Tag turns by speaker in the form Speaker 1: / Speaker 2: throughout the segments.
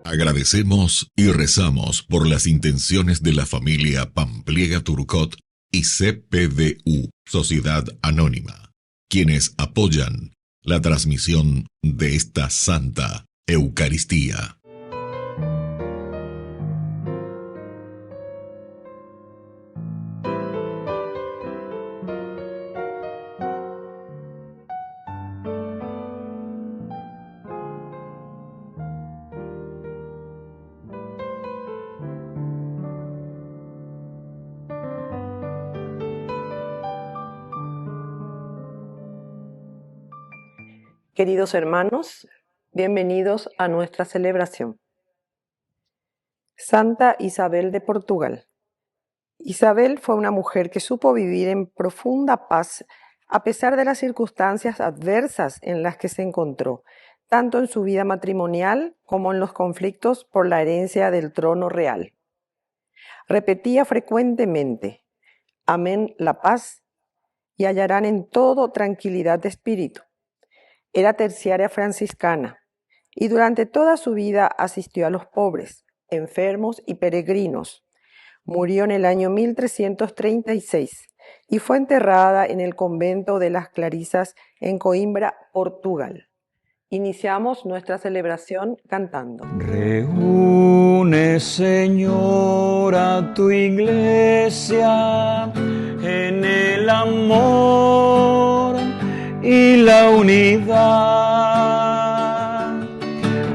Speaker 1: Agradecemos y rezamos por las intenciones de la familia Pampliega Turcot y CPDU, Sociedad Anónima, quienes apoyan la transmisión de esta Santa Eucaristía.
Speaker 2: Queridos hermanos, bienvenidos a nuestra celebración. Santa Isabel de Portugal. Isabel fue una mujer que supo vivir en profunda paz a pesar de las circunstancias adversas en las que se encontró, tanto en su vida matrimonial como en los conflictos por la herencia del trono real. Repetía frecuentemente: amén la paz y hallarán en todo tranquilidad de espíritu. Era terciaria franciscana y durante toda su vida asistió a los pobres, enfermos y peregrinos. Murió en el año 1336 y fue enterrada en el convento de las Clarisas en Coimbra, Portugal. Iniciamos nuestra celebración cantando.
Speaker 3: Reúne, Señor, a tu iglesia en el amor y la unidad.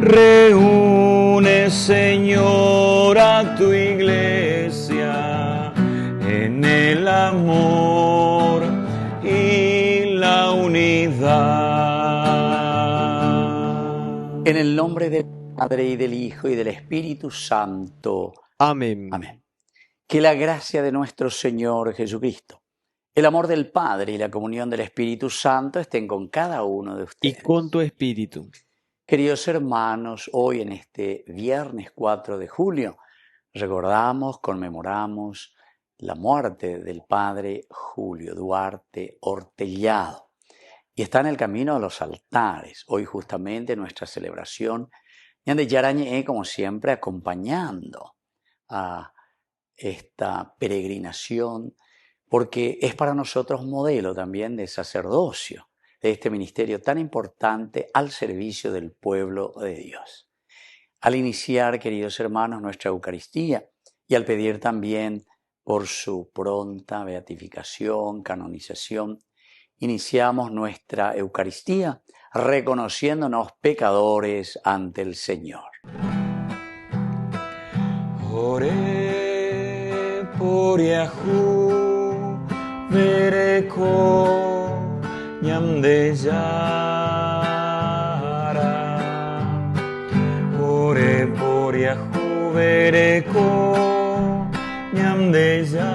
Speaker 3: Reúne, Señor, a tu iglesia en el amor y la unidad.
Speaker 4: En el nombre del Padre, y del Hijo, y del Espíritu Santo.
Speaker 5: Amén.
Speaker 4: Amén. Que la gracia de nuestro Señor Jesucristo, el amor del Padre y la comunión del Espíritu Santo estén con cada uno de ustedes.
Speaker 5: Y con tu espíritu.
Speaker 4: Queridos hermanos, hoy en este viernes 4 de julio, conmemoramos la muerte del Padre Julio Duarte Hortellado. Y está en el camino a los altares. Hoy justamente nuestra celebración, Ñande Yarañe, como siempre, acompañando a esta peregrinación, porque es para nosotros modelo también de sacerdocio, de este ministerio tan importante al servicio del pueblo de Dios. Al iniciar, queridos hermanos, nuestra Eucaristía y al pedir también por su pronta beatificación, canonización, iniciamos nuestra Eucaristía reconociéndonos pecadores ante el Señor.
Speaker 3: Ore por Yahu vereko ñamde yara. Ore por Yahu vereko ñamde yara.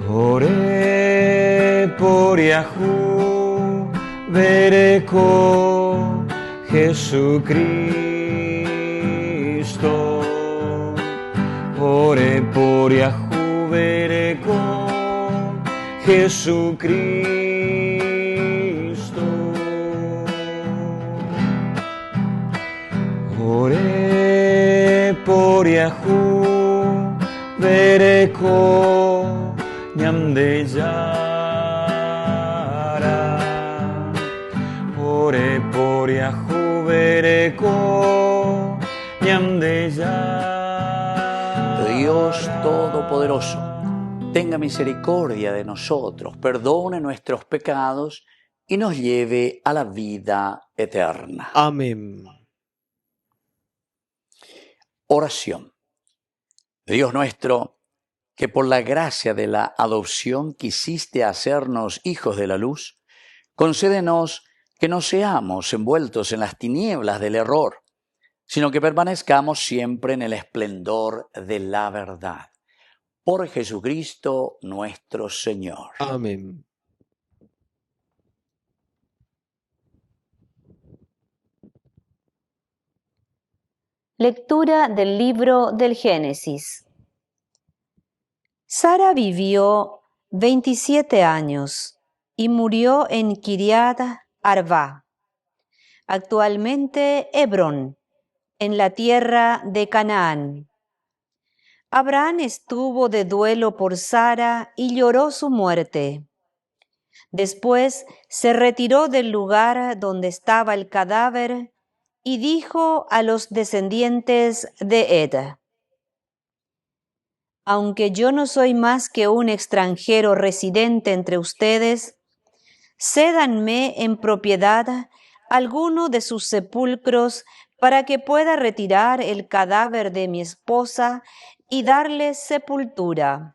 Speaker 3: Ore por Yahu vereko Jesucristo. Ore por Yahu vereko Jesucristo. Ore por Yahu vereko ñamde yara. Ore por Yahu vereko ñamde yara.
Speaker 4: Dios Todopoderoso, tenga misericordia de nosotros, perdone nuestros pecados y nos lleve a la vida eterna.
Speaker 5: Amén.
Speaker 4: Oración. Dios nuestro, que por la gracia de la adopción quisiste hacernos hijos de la luz, concédenos que no seamos envueltos en las tinieblas del error, sino que permanezcamos siempre en el esplendor de la verdad. Por Jesucristo nuestro Señor.
Speaker 5: Amén.
Speaker 6: Lectura del libro del Génesis. Sara vivió 27 años y murió en Kiriat Arba, actualmente Hebrón, en la tierra de Canaán. Abraham estuvo de duelo por Sara y lloró su muerte. Después se retiró del lugar donde estaba el cadáver y dijo a los descendientes de Ed: aunque yo no soy más que un extranjero residente entre ustedes, cédanme en propiedad alguno de sus sepulcros para que pueda retirar el cadáver de mi esposa y darle sepultura.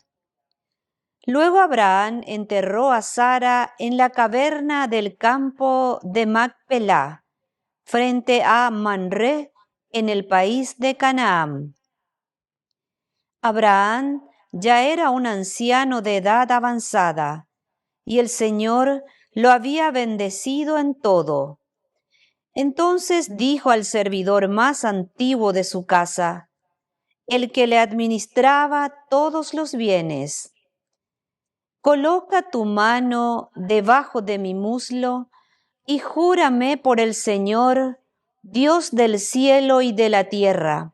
Speaker 6: Luego Abraham enterró a Sara en la caverna del campo de Macpelá, frente a Manré, en el país de Canaán. Abraham ya era un anciano de edad avanzada, y el Señor lo había bendecido en todo. Entonces dijo al servidor más antiguo de su casa, el que le administraba todos los bienes: coloca tu mano debajo de mi muslo y júrame por el Señor, Dios del cielo y de la tierra,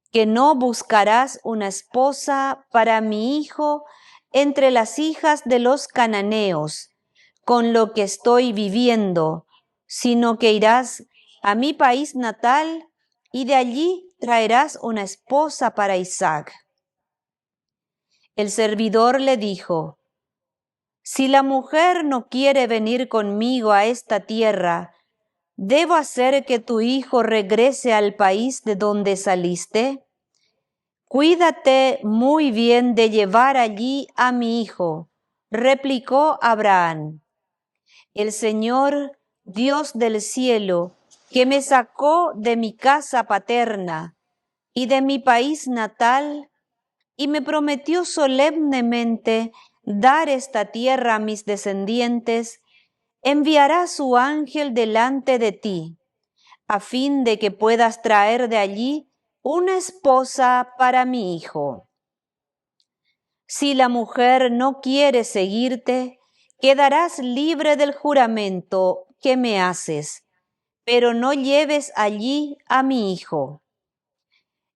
Speaker 6: que no buscarás una esposa para mi hijo entre las hijas de los cananeos, con lo que estoy viviendo, sino que irás a mi país natal y de allí traerás una esposa para Isaac. El servidor le dijo: si la mujer no quiere venir conmigo a esta tierra, ¿debo hacer que tu hijo regrese al país de donde saliste? Cuídate muy bien de llevar allí a mi hijo, replicó Abraham. El Señor, Dios del cielo, que me sacó de mi casa paterna y de mi país natal, y me prometió solemnemente dar esta tierra a mis descendientes, enviará su ángel delante de ti, a fin de que puedas traer de allí una esposa para mi hijo. Si la mujer no quiere seguirte, quedarás libre del juramento que me haces, pero no lleves allí a mi hijo.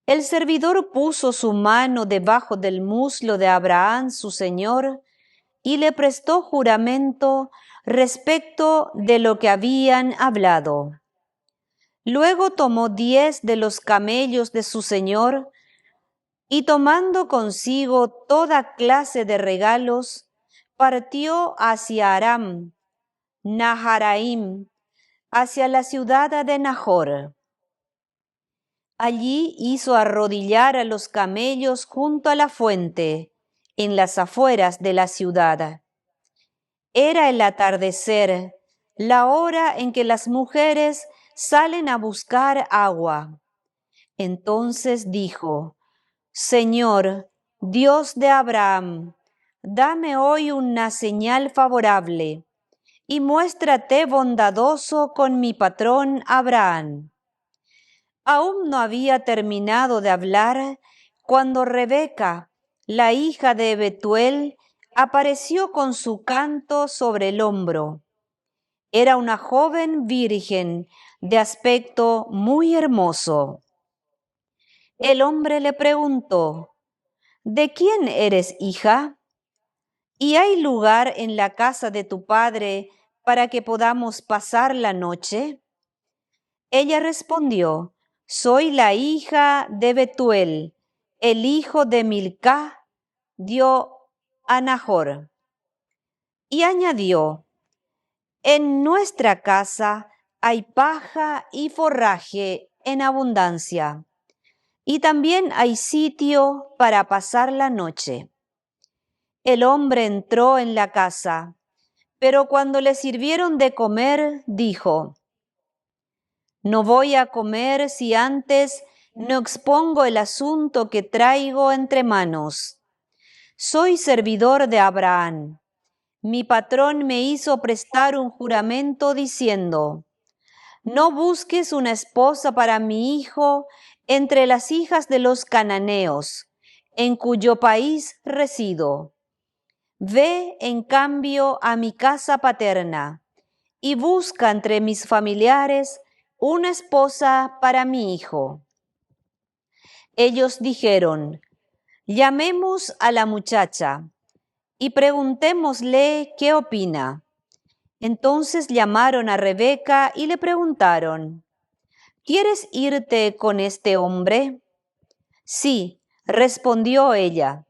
Speaker 6: El servidor puso su mano debajo del muslo de Abraham, su señor, y le prestó juramento respecto de lo que habían hablado. Luego tomó 10 de los camellos de su señor y, tomando consigo toda clase de regalos, partió hacia Aram, Naharaim, hacia la ciudad de Nahor. Allí hizo arrodillar a los camellos junto a la fuente, en las afueras de la ciudad. Era el atardecer, la hora en que las mujeres salen a buscar agua. Entonces dijo: Señor, Dios de Abraham, dame hoy una señal favorable, y muéstrate bondadoso con mi patrón Abraham. Aún no había terminado de hablar cuando Rebeca, la hija de Betuel, apareció con su canto sobre el hombro. Era una joven virgen de aspecto muy hermoso. El hombre le preguntó: ¿de quién eres hija? ¿Y hay lugar en la casa de tu padre para que podamos pasar la noche? Ella respondió: soy la hija de Betuel, el hijo de Milcá, dio a Nahor. Y añadió: en nuestra casa hay paja y forraje en abundancia, y también hay sitio para pasar la noche. El hombre entró en la casa, pero cuando le sirvieron de comer, dijo: no voy a comer si antes no expongo el asunto que traigo entre manos. Soy servidor de Abraham. Mi patrón me hizo prestar un juramento diciendo: no busques una esposa para mi hijo entre las hijas de los cananeos, en cuyo país resido. Ve, en cambio, a mi casa paterna, y busca entre mis familiares una esposa para mi hijo. Ellos dijeron, llamemos a la muchacha y preguntémosle qué opina. Entonces llamaron a Rebeca y le preguntaron, ¿quieres irte con este hombre? Sí, respondió ella.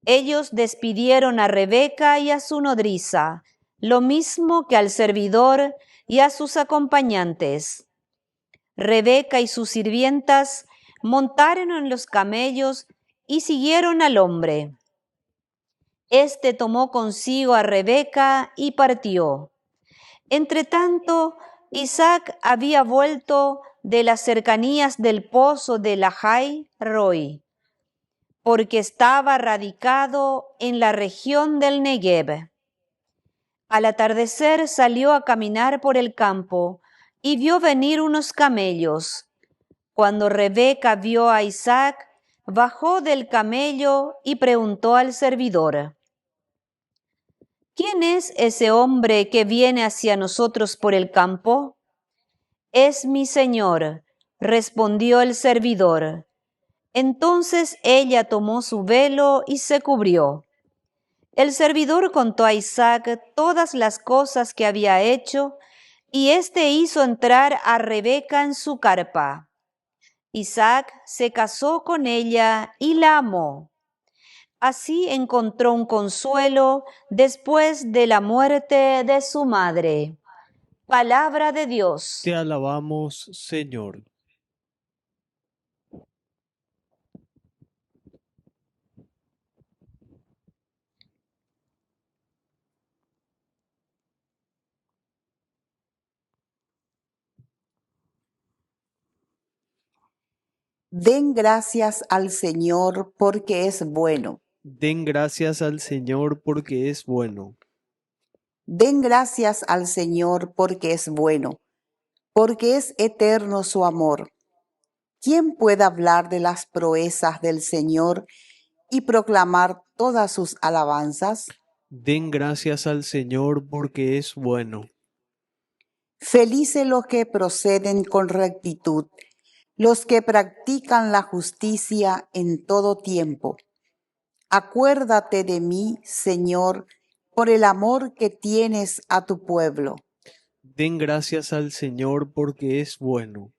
Speaker 6: Ellos despidieron a Rebeca y a su nodriza, lo mismo que al servidor y a sus acompañantes. Rebeca y sus sirvientas montaron en los camellos y siguieron al hombre. Este tomó consigo a Rebeca y partió. Entretanto, Isaac había vuelto de las cercanías del pozo de Lahai Roi, porque estaba radicado en la región del Negev. Al atardecer salió a caminar por el campo y vio venir unos camellos. Cuando Rebeca vio a Isaac, bajó del camello y preguntó al servidor, ¿quién es ese hombre que viene hacia nosotros por el campo? Es mi señor, respondió el servidor. Entonces ella tomó su velo y se cubrió. El servidor contó a Isaac todas las cosas que había hecho, y éste hizo entrar a Rebeca en su carpa. Isaac se casó con ella y la amó. Así encontró un consuelo después de la muerte de su madre. Palabra de Dios.
Speaker 5: Te alabamos, Señor.
Speaker 7: Den gracias al Señor porque es bueno.
Speaker 5: Den gracias al Señor porque es bueno.
Speaker 7: Den gracias al Señor porque es bueno, porque es eterno su amor. ¿Quién puede hablar de las proezas del Señor y proclamar todas sus alabanzas?
Speaker 5: Den gracias al Señor porque es bueno.
Speaker 7: Felices los que proceden con rectitud, los que practican la justicia en todo tiempo. Acuérdate de mí, Señor, por el amor que tienes a tu pueblo.
Speaker 5: Den gracias al Señor porque es bueno.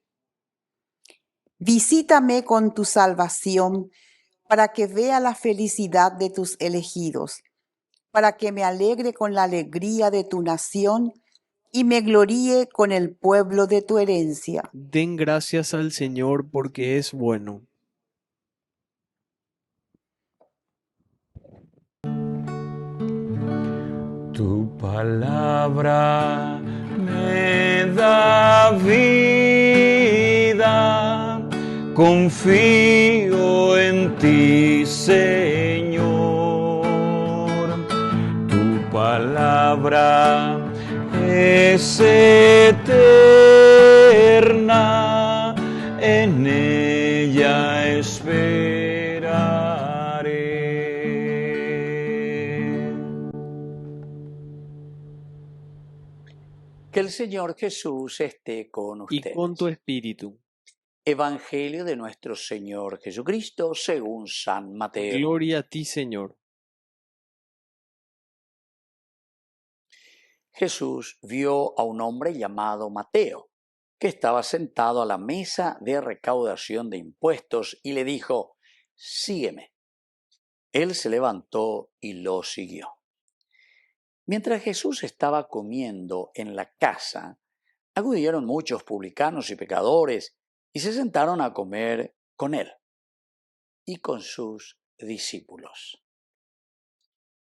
Speaker 7: Visítame con tu salvación para que vea la felicidad de tus elegidos, para que me alegre con la alegría de tu nación y me gloríe con el pueblo de tu herencia.
Speaker 5: Den gracias al Señor porque es bueno.
Speaker 3: Tu palabra me da vida, confío en ti, Señor. Tu palabra es eterna, en ella esperaré.
Speaker 4: Que el Señor Jesús esté con
Speaker 5: Y
Speaker 4: ustedes.
Speaker 5: con tu espíritu.
Speaker 4: Evangelio de nuestro Señor Jesucristo según San Mateo.
Speaker 5: Gloria a ti, Señor.
Speaker 4: Jesús vio a un hombre llamado Mateo, que estaba sentado a la mesa de recaudación de impuestos, y le dijo, sígueme. Él se levantó y lo siguió. Mientras Jesús estaba comiendo en la casa, acudieron muchos publicanos y pecadores y se sentaron a comer con él y con sus discípulos.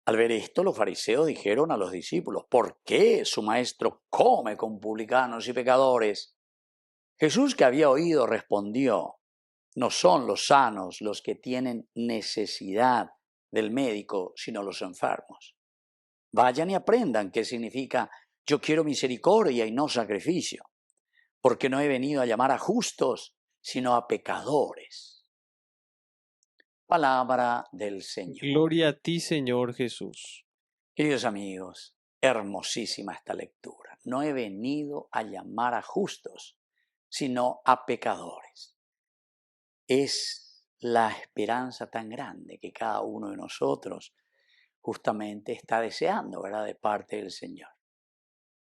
Speaker 4: Al ver esto, los fariseos dijeron a los discípulos, ¿por qué su maestro come con publicanos y pecadores? Jesús, que había oído, respondió, no son los sanos los que tienen necesidad del médico, sino los enfermos. Vayan y aprendan qué significa yo quiero misericordia y no sacrificio, porque no he venido a llamar a justos, sino a pecadores. Palabra del Señor.
Speaker 5: Gloria a ti, Señor Jesús.
Speaker 4: Queridos amigos, hermosísima esta lectura. No he venido a llamar a justos, sino a pecadores. Es la esperanza tan grande que cada uno de nosotros justamente está deseando, ¿verdad?, de parte del Señor.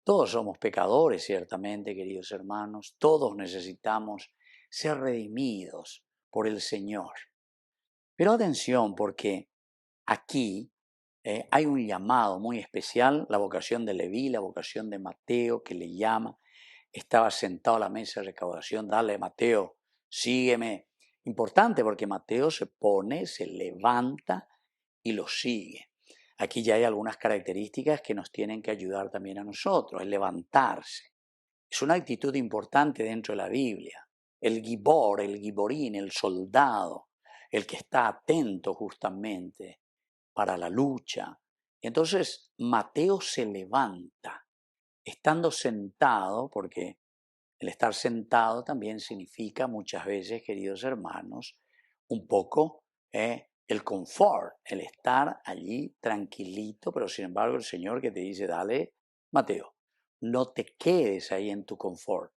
Speaker 4: Todos somos pecadores, ciertamente, queridos hermanos. Todos necesitamos ser redimidos por el Señor. Pero atención, porque aquí hay un llamado muy especial, la vocación de Leví, la vocación de Mateo, que le llama. Estaba sentado a la mesa de recaudación, dale Mateo, sígueme. Importante porque Mateo se pone, se levanta y lo sigue. Aquí ya hay algunas características que nos tienen que ayudar también a nosotros, el levantarse. Es una actitud importante dentro de la Biblia. El gibor, el giborín, el soldado, el que está atento justamente para la lucha. Entonces Mateo se levanta, estando sentado, porque el estar sentado también significa muchas veces, queridos hermanos, un poco el confort, el estar allí tranquilito, pero sin embargo el Señor que te dice, dale, Mateo, no te quedes ahí en tu confort.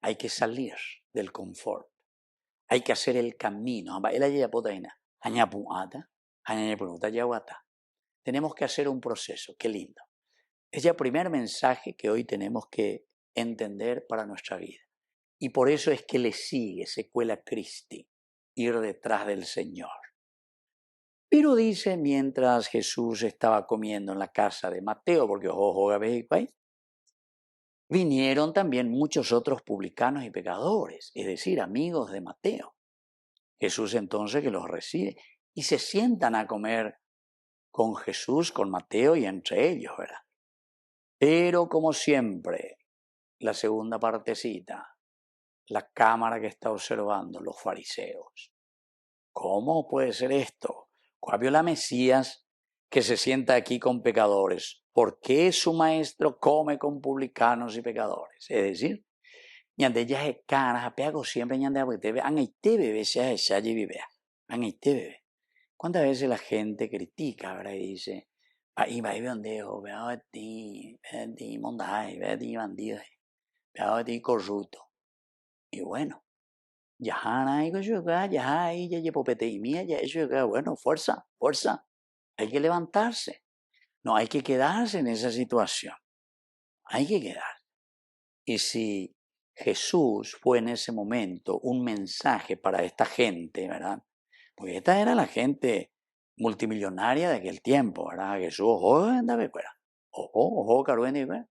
Speaker 4: Hay que salir del confort. Hay que hacer el camino. Tenemos que hacer un proceso. Qué lindo. Es ya el primer mensaje que hoy tenemos que entender para nuestra vida. Y por eso es que le sigue, secuela Christi, ir detrás del Señor. Pero dice, mientras Jesús estaba comiendo en la casa de Mateo, porque vinieron también muchos otros publicanos y pecadores, es decir, amigos de Mateo. Jesús entonces que los recibe y se sientan a comer con Jesús, con Mateo y entre ellos, ¿verdad? Pero como siempre, la segunda partecita, la cámara que está observando, los fariseos. ¿Cómo puede ser esto? ¿Cuál la Mesías que se sienta aquí con pecadores? ¿Por qué su maestro come con publicanos y pecadores? Es decir, ñande ya es caras, apego siempre ñande abutebe, han bebé sea allí vive, han bebé. ¿Cuántas veces la gente critica, verdad? Y dice, ahí va y bandejo, veo a ti mondai, veo a ti bandido, veo a ti corrupto. Y bueno, ya hay que jugar, ya hay, ya llevo mía, ya eso, bueno, fuerza, hay que levantarse. No hay que quedarse en esa situación, hay que quedar. Y si Jesús fue en ese momento un mensaje para esta gente, ¿verdad? Porque esta era la gente multimillonaria de aquel tiempo, ¿verdad? Jesús, ojo, andaba fuera. Ojo, caruendi, ¿verdad?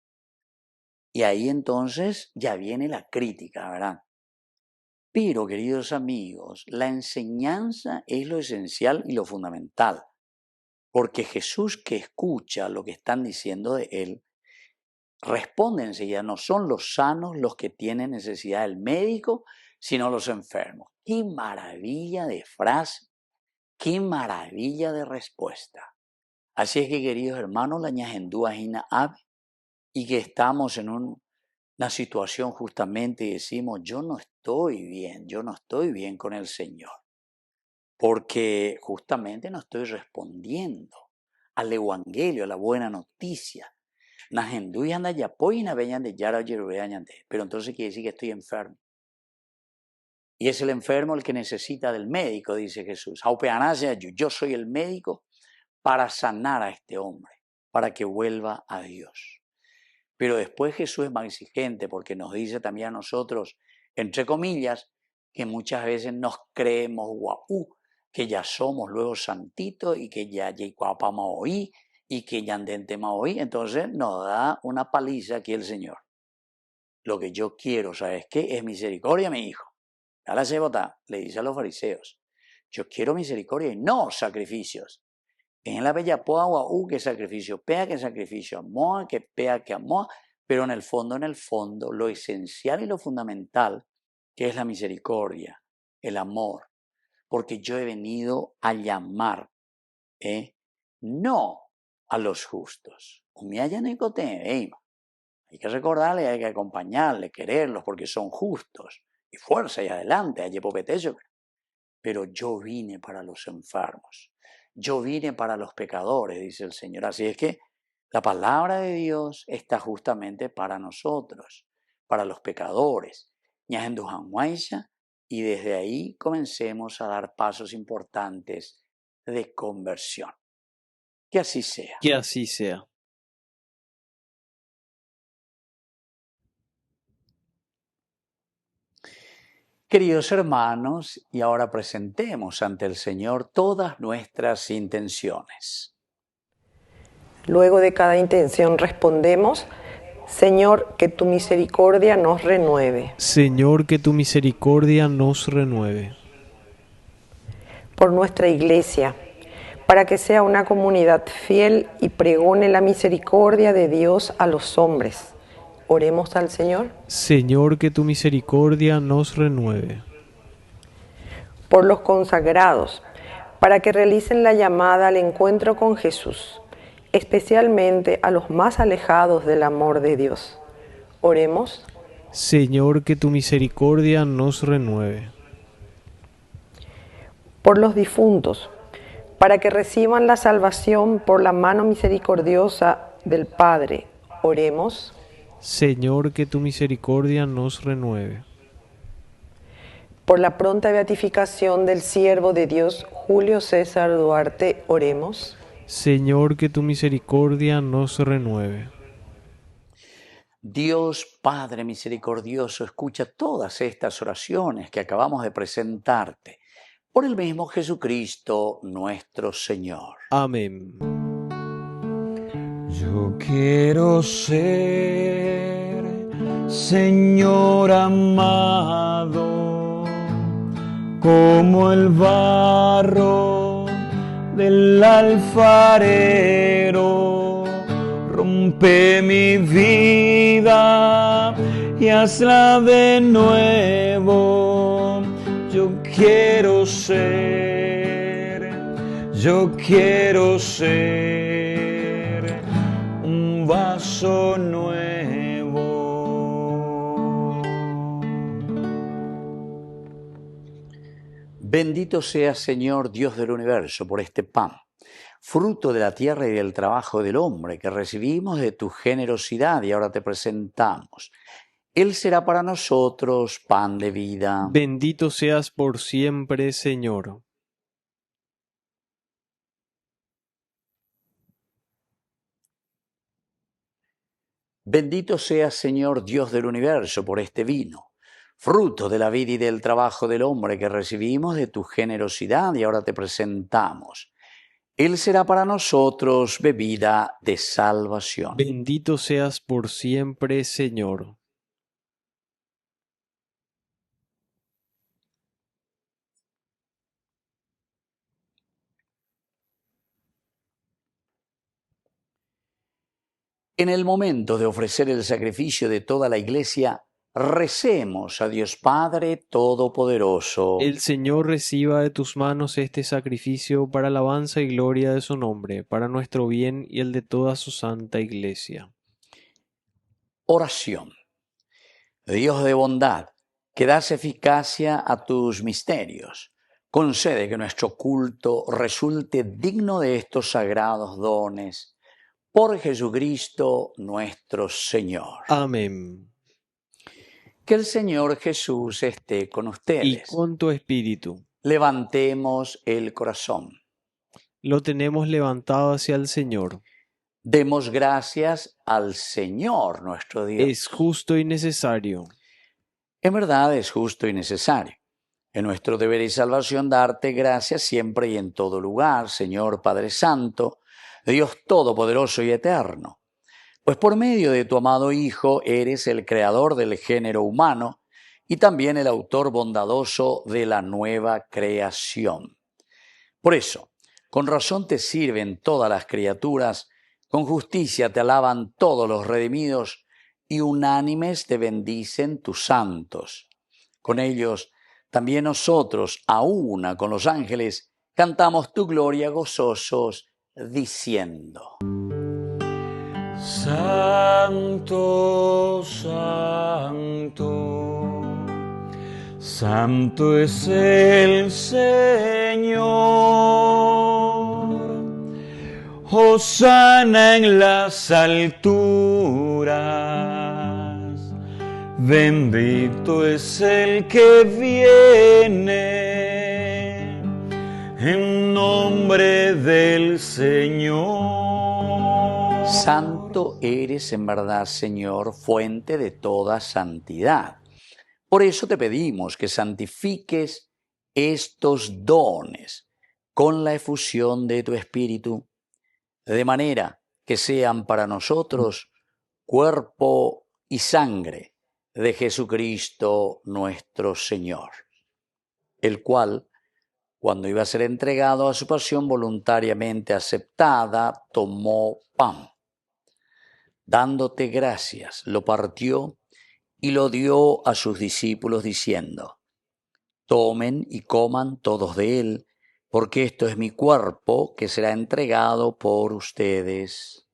Speaker 4: Y ahí entonces ya viene la crítica, ¿verdad? Pero, queridos amigos, la enseñanza es lo esencial y lo fundamental. Porque Jesús que escucha lo que están diciendo de él, responde enseguida, no son los sanos los que tienen necesidad del médico, sino los enfermos. ¡Qué maravilla de frase! ¡Qué maravilla de respuesta! Así es que, queridos hermanos, la ñajendúa jina ave, y que estamos en una situación justamente y decimos, yo no estoy bien con el Señor, porque justamente no estoy respondiendo al evangelio, a la buena noticia. Pero entonces quiere decir que estoy enfermo. Y es el enfermo el que necesita del médico, dice Jesús. Yo soy el médico para sanar a este hombre, para que vuelva a Dios. Pero después Jesús es más exigente porque nos dice también a nosotros, entre comillas, que muchas veces nos creemos guau, que ya somos luego santitos y que ya guapamos hoy y que ya andentemos hoy. Entonces nos da una paliza aquí el Señor. Lo que yo quiero, ¿sabes qué? Es misericordia, mi hijo. A la cebota le dice a los fariseos, yo quiero misericordia y no sacrificios. En la bella poa que sacrificio, pea que sacrificio, amoa que pea que amoa, pero en el fondo, lo esencial y lo fundamental, que es la misericordia, el amor, porque yo he venido a llamar, no a los justos. Hay que recordarle, hay que acompañarle, quererlos, porque son justos. y fuerza y adelante, allí popetello. Pero yo vine para los enfermos, yo vine para los pecadores, dice el Señor. Así es que la palabra de Dios está justamente para nosotros, para los pecadores. Y desde ahí comencemos a dar pasos importantes de conversión. Que así sea.
Speaker 5: Que así sea.
Speaker 4: Queridos hermanos, y ahora presentemos ante el Señor todas nuestras intenciones.
Speaker 2: Luego de cada intención respondemos: Señor, que tu misericordia nos renueve.
Speaker 5: Señor, que tu misericordia nos renueve.
Speaker 2: Por nuestra Iglesia, para que sea una comunidad fiel y pregone la misericordia de Dios a los hombres. Oremos al Señor.
Speaker 5: Señor, que tu misericordia nos renueve.
Speaker 2: Por los consagrados, para que realicen la llamada al encuentro con Jesús, especialmente a los más alejados del amor de Dios. Oremos.
Speaker 5: Señor, que tu misericordia nos renueve.
Speaker 2: Por los difuntos, para que reciban la salvación por la mano misericordiosa del Padre. Oremos.
Speaker 5: Señor, que tu misericordia nos renueve.
Speaker 2: Por la pronta beatificación del siervo de Dios, Julio César Duarte, oremos.
Speaker 5: Señor, que tu misericordia nos renueve.
Speaker 4: Dios Padre misericordioso, escucha todas estas oraciones que acabamos de presentarte por el mismo Jesucristo nuestro Señor.
Speaker 5: Amén.
Speaker 3: Yo quiero ser, Señor amado, como el barro del alfarero. Rompe mi vida y hazla de nuevo. Yo quiero ser un vaso nuevo.
Speaker 4: Bendito seas, Señor Dios del universo, por este pan, fruto de la tierra y del trabajo del hombre, que recibimos de tu generosidad y ahora te presentamos. Él será para nosotros pan de vida.
Speaker 5: Bendito seas por siempre, Señor.
Speaker 4: Bendito seas, Señor Dios del universo, por este vino, fruto de la vida y del trabajo del hombre, que recibimos de tu generosidad y ahora te presentamos. Él será para nosotros bebida de salvación.
Speaker 5: Bendito seas por siempre, Señor.
Speaker 4: En el momento de ofrecer el sacrificio de toda la Iglesia, recemos a Dios Padre Todopoderoso.
Speaker 5: El Señor reciba de tus manos este sacrificio para alabanza y gloria de su nombre, para nuestro bien y el de toda su santa Iglesia.
Speaker 4: Oración. Dios de bondad, que das eficacia a tus misterios, concede que nuestro culto resulte digno de estos sagrados dones. Por Jesucristo nuestro Señor.
Speaker 5: Amén.
Speaker 4: Que el Señor Jesús esté con ustedes.
Speaker 5: Y con tu espíritu.
Speaker 4: Levantemos el corazón.
Speaker 5: Lo tenemos levantado hacia el Señor.
Speaker 4: Demos gracias al Señor nuestro Dios.
Speaker 5: Es justo y necesario.
Speaker 4: En verdad es justo y necesario. Es nuestro deber y salvación darte gracias siempre y en todo lugar, Señor Padre Santo, Dios Todopoderoso y Eterno. Pues por medio de tu amado Hijo eres el creador del género humano y también el autor bondadoso de la nueva creación. Por eso, con razón te sirven todas las criaturas, con justicia te alaban todos los redimidos y unánimes te bendicen tus santos. Con ellos, también nosotros, a una con los ángeles, cantamos tu gloria gozosos, diciendo:
Speaker 3: Santo, santo, Santo es el Señor. Hosana en las alturas. Bendito es el que viene en nombre del Señor.
Speaker 4: Santo eres en verdad, Señor, fuente de toda santidad. Por eso te pedimos que santifiques estos dones con la efusión de tu Espíritu, de manera que sean para nosotros cuerpo y sangre de Jesucristo nuestro Señor, el cual, cuando iba a ser entregado a su pasión voluntariamente aceptada, tomó pan. Dándote gracias, lo partió y lo dio a sus discípulos diciendo: tomen y coman todos de él, porque esto es mi cuerpo que será entregado por ustedes.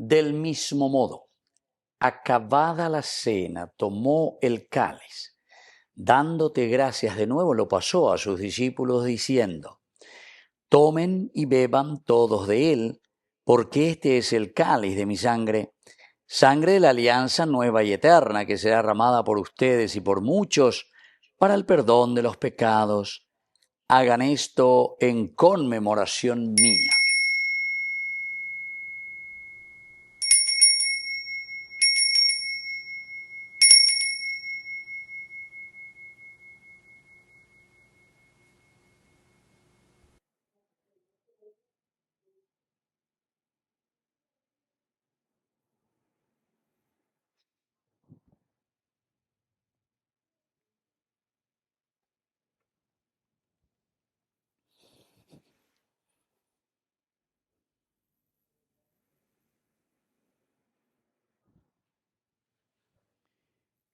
Speaker 4: Del mismo modo, acabada la cena, tomó el cáliz. Dándote gracias de nuevo, lo pasó a sus discípulos diciendo: tomen y beban todos de él, porque este es el cáliz de mi sangre, sangre de la alianza nueva y eterna, que será derramada por ustedes y por muchos para el perdón de los pecados. Hagan esto en conmemoración mía.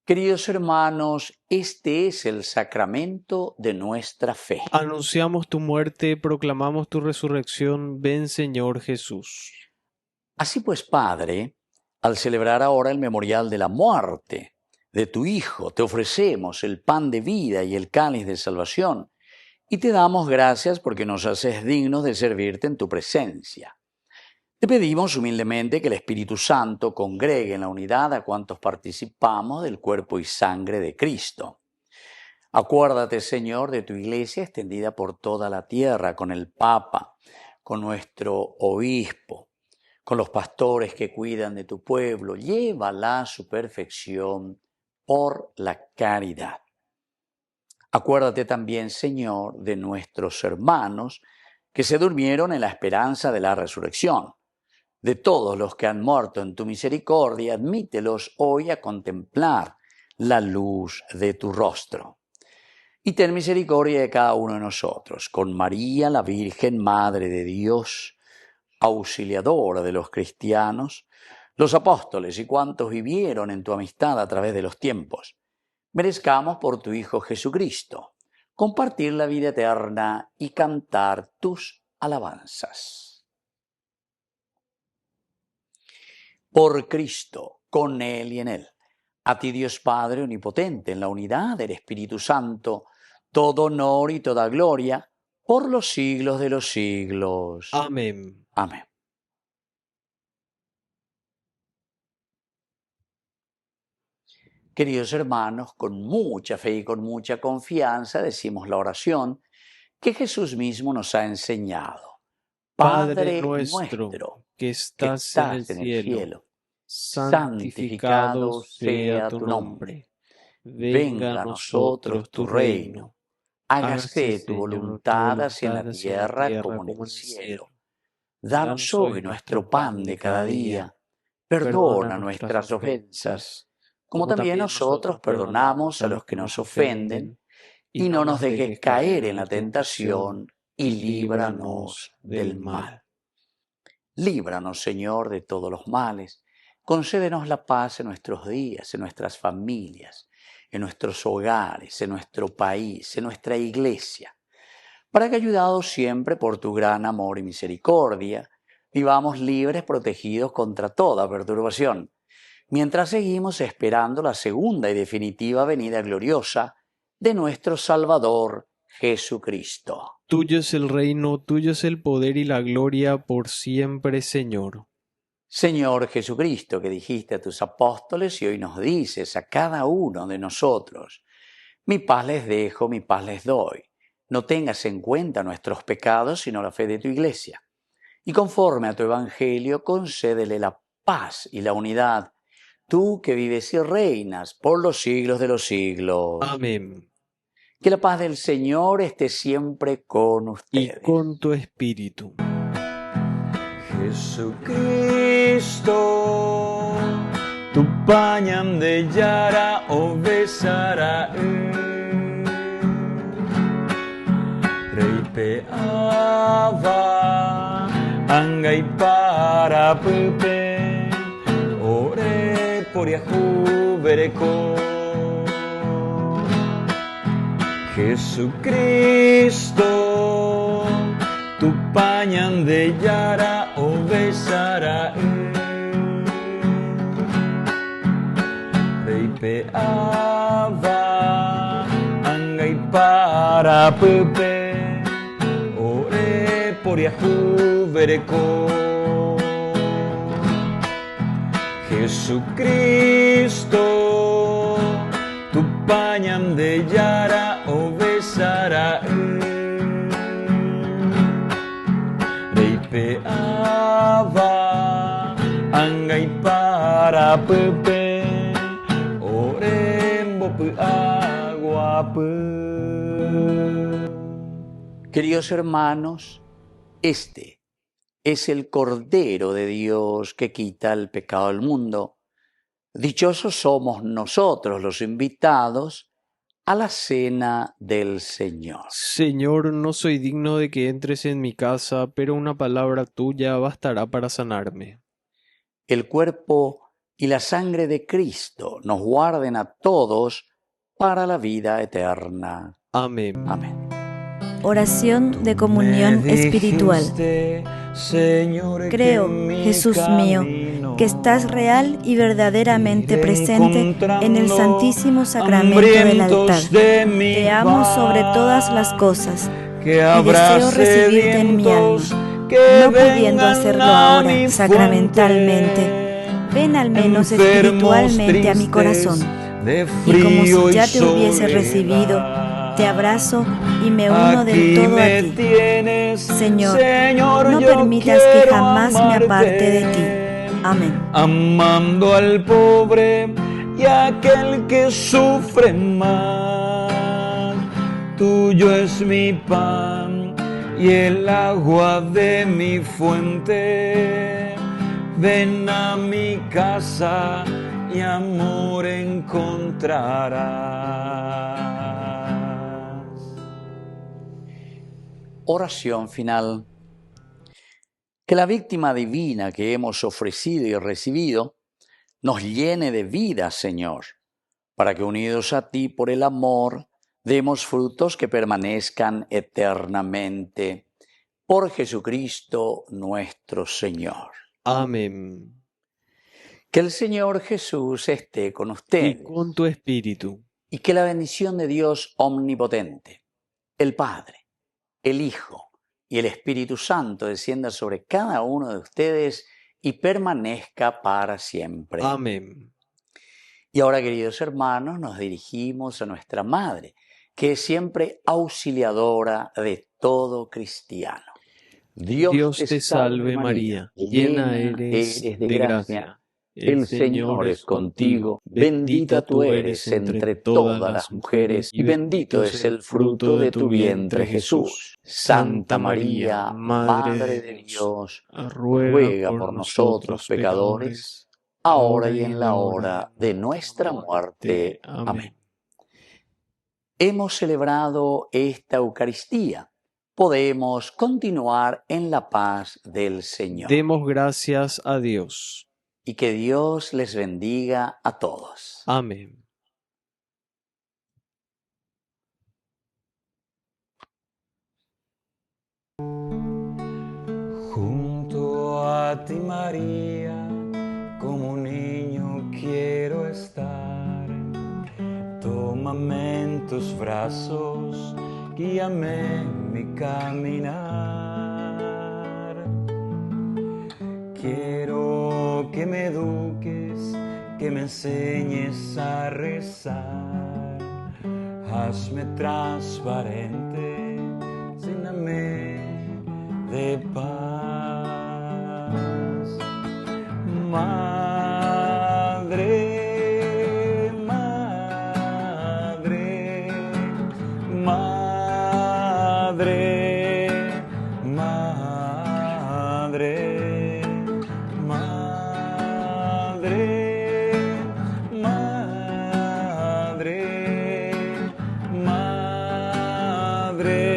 Speaker 4: Queridos hermanos, este es el sacramento de nuestra fe.
Speaker 5: Anunciamos tu muerte, proclamamos tu resurrección. Ven, Señor Jesús.
Speaker 4: Así pues, Padre, al celebrar ahora el memorial de la muerte de tu Hijo, te ofrecemos el pan de vida y el cáliz de salvación, y te damos gracias porque nos haces dignos de servirte en tu presencia. Te pedimos humildemente que el Espíritu Santo congregue en la unidad a cuantos participamos del cuerpo y sangre de Cristo. Acuérdate, Señor, de tu Iglesia extendida por toda la tierra, con el Papa, con nuestro obispo, con los pastores que cuidan de tu pueblo. Llévala a su perfección por la caridad. Acuérdate también, Señor, de nuestros hermanos que se durmieron en la esperanza de la resurrección. De todos los que han muerto en tu misericordia, admítelos hoy a contemplar la luz de tu rostro. Y ten misericordia de cada uno de nosotros, con María, la Virgen, Madre de Dios, auxiliadora de los cristianos, los apóstoles y cuantos vivieron en tu amistad a través de los tiempos. Merezcamos por tu Hijo Jesucristo compartir la vida eterna y cantar tus alabanzas. Por Cristo, con Él y en Él. A ti, Dios Padre omnipotente, en la unidad del Espíritu Santo, todo honor y toda gloria por los siglos de los siglos.
Speaker 5: Amén.
Speaker 4: Amén. Queridos hermanos, con mucha fe y con mucha confianza decimos la oración que Jesús mismo nos ha enseñado.
Speaker 5: Padre nuestro, que estás en el cielo, santificado sea tu nombre. Venga a nosotros tu reino.
Speaker 4: Hágase tu voluntad así en la tierra como en el cielo. Danos hoy nuestro pan de cada día. Perdona nuestras ofensas, como también nosotros perdonamos a los que nos ofenden. Y no nos dejes caer en la tentación, y líbranos del mal. Líbranos, Señor, de todos los males. Concédenos la paz en nuestros días, en nuestras familias, en nuestros hogares, en nuestro país, en nuestra iglesia, para que, ayudados siempre por tu gran amor y misericordia, vivamos libres, protegidos contra toda perturbación, mientras seguimos esperando la segunda y definitiva venida gloriosa de nuestro Salvador Jesucristo.
Speaker 5: Tuyo es el reino, tuyo es el poder y la gloria por siempre, Señor.
Speaker 4: Señor Jesucristo, que dijiste a tus apóstoles y hoy nos dices a cada uno de nosotros, mi paz les dejo, mi paz les doy. No tengas en cuenta nuestros pecados, sino la fe de tu iglesia. Y conforme a tu evangelio, concédele la paz y la unidad, tú que vives y reinas por los siglos de los siglos.
Speaker 5: Amén.
Speaker 4: Que la paz del Señor esté siempre con ustedes.
Speaker 5: Y con tu espíritu.
Speaker 3: Jesucristo, tu pañam de yara o besara Reipe ava angai para pepe ore por yahu vereko. Jesucristo, tu pañam de yara o besara Reipe ava angai para pepe ore por yahu vereko. Jesucristo, tu pañam de yara o besara Reipe ava angai para pepe orembo pu agua pu.
Speaker 4: Queridos hermanos, este es el Cordero de Dios que quita el pecado del mundo. Dichosos somos nosotros los invitados a la cena del Señor.
Speaker 5: Señor, no soy digno de que entres en mi casa, pero una palabra tuya bastará para sanarme.
Speaker 4: El cuerpo y la sangre de Cristo nos guarden a todos para la vida eterna.
Speaker 5: Amén.
Speaker 4: Amén.
Speaker 8: Oración de comunión espiritual. Creo, Jesús mío, que estás real y verdaderamente presente en el Santísimo Sacramento del altar. Te amo sobre todas las cosas y deseo recibirte en mi alma. No pudiendo hacerlo ahora sacramentalmente, ven al menos espiritualmente a mi corazón. Y como si ya te hubiese recibido, te abrazo y me uno del todo a ti. Señor, no permitas que jamás me aparte de ti. Amén.
Speaker 3: Amando al pobre y a aquel que sufre más, tuyo es mi pan y el agua de mi fuente. Ven a mi casa y amor encontrarás.
Speaker 4: Oración final. Que la víctima divina que hemos ofrecido y recibido nos llene de vida, Señor, para que unidos a ti por el amor demos frutos que permanezcan eternamente. Por Jesucristo nuestro Señor.
Speaker 5: Amén.
Speaker 4: Que el Señor Jesús esté con ustedes.
Speaker 5: Y con tu espíritu.
Speaker 4: Y que la bendición de Dios omnipotente, el Padre, el Hijo y el Espíritu Santo descienda sobre cada uno de ustedes y permanezca para siempre.
Speaker 5: Amén.
Speaker 4: Y ahora, queridos hermanos, nos dirigimos a nuestra Madre, que es siempre auxiliadora de todo cristiano.
Speaker 5: Dios te salve María, llena eres de gracia. El Señor es contigo, bendita tú eres entre todas las mujeres, y bendito es el fruto de tu vientre, Jesús. Santa María, Madre de Dios, ruega por nosotros pecadores, ahora y en la hora de nuestra muerte. Amén.
Speaker 4: Hemos celebrado esta Eucaristía podemos continuar en la paz del Señor.
Speaker 5: Demos gracias a Dios.
Speaker 4: Y que Dios les bendiga a todos.
Speaker 5: Amén.
Speaker 3: Junto a ti, María, como un niño quiero estar. Tómame en tus brazos, guíame en mi caminar. Quiero que me eduques, que me enseñes a rezar. Hazme transparente, lléname de paz. Madre, madre, madre, madre, madre, madre, madre.